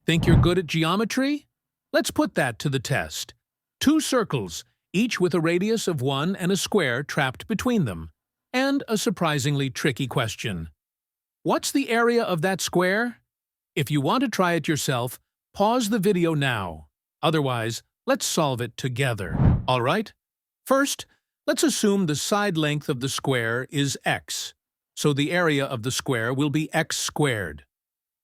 Think you're good at geometry? Let's put that to the test. Two circles, each with a radius of 1 and a square trapped between them. And a surprisingly tricky question. What's the area of that square? If you want to try it yourself, pause the video now. Otherwise, let's solve it together. All right? First, let's assume the side length of the square is x. So the area of the square will be x squared.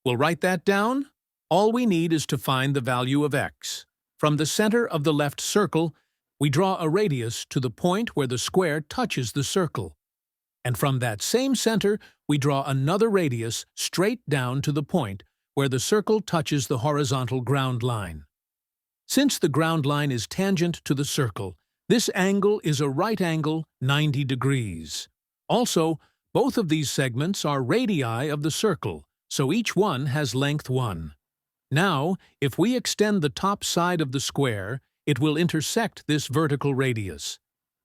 We'll write that down. All we need is to find the value of x. From the center of the left circle, we draw a radius to the point where the square touches the circle. And from that same center, we draw another radius straight down to the point where the circle touches the horizontal ground line. Since the ground line is tangent to the circle, this angle is a right angle 90 degrees. Also, both of these segments are radii of the circle, so each one has length 1. Now, if we extend the top side of the square, it will intersect this vertical radius.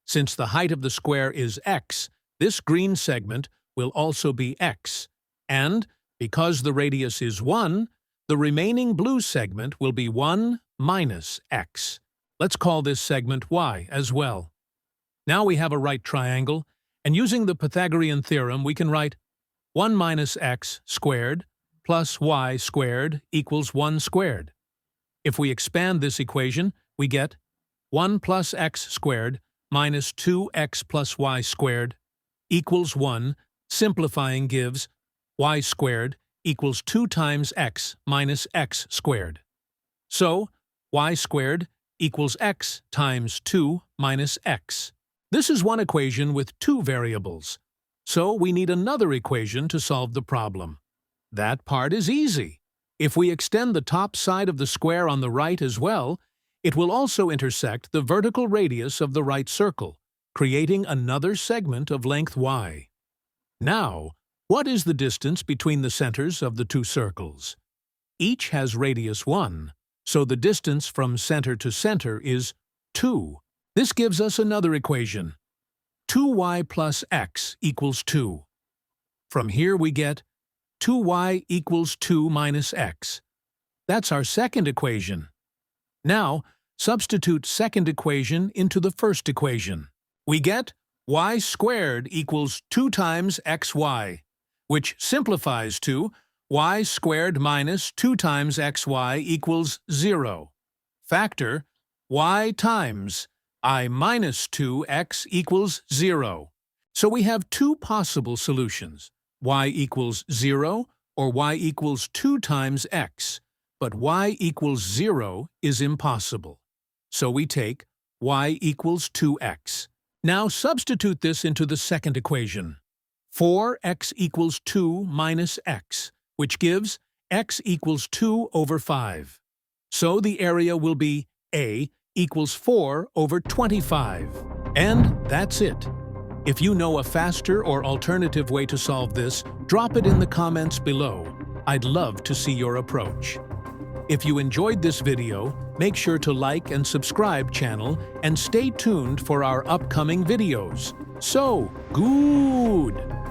Since the height of the square is x, this green segment will also be x, and because the radius is 1, the remaining blue segment will be 1 minus x. Let's call this segment y as well. Now we have a right triangle, and using the Pythagorean theorem we can write 1 minus x squared plus y squared equals 1 squared. If we expand this equation, we get 1 plus x squared minus 2x plus y squared equals 1. Simplifying gives y squared equals 2 times x minus x squared. So, y squared equals x times 2 minus x. This is one equation with two variables. So we need another equation to solve the problem. That part is easy. If we extend the top side of the square on the right as well, it will also intersect the vertical radius of the right circle, creating another segment of length y. Now, what is the distance between the centers of the two circles? Each has radius 1, so the distance from center to center is 2. This gives us another equation. 2y plus x equals 2. From here we get 2y equals 2 minus x. That's our second equation. Now, substitute second equation into the first equation. We get y squared equals 2 times xy, which simplifies to y squared minus 2 times xy equals 0. Factor y times I minus 2x equals 0. So we have two possible solutions, y equals 0 or y equals 2 times x, but y equals 0 is impossible. So we take y equals 2x. Now substitute this into the second equation. 4x equals 2 minus x, which gives x equals 2 over 5. So the area will be A equals 4 over 25. And that's it. If you know a faster or alternative way to solve this, drop it in the comments below. I'd love to see your approach. If you enjoyed this video, make sure to like and subscribe channel and stay tuned for our upcoming videos. So, good!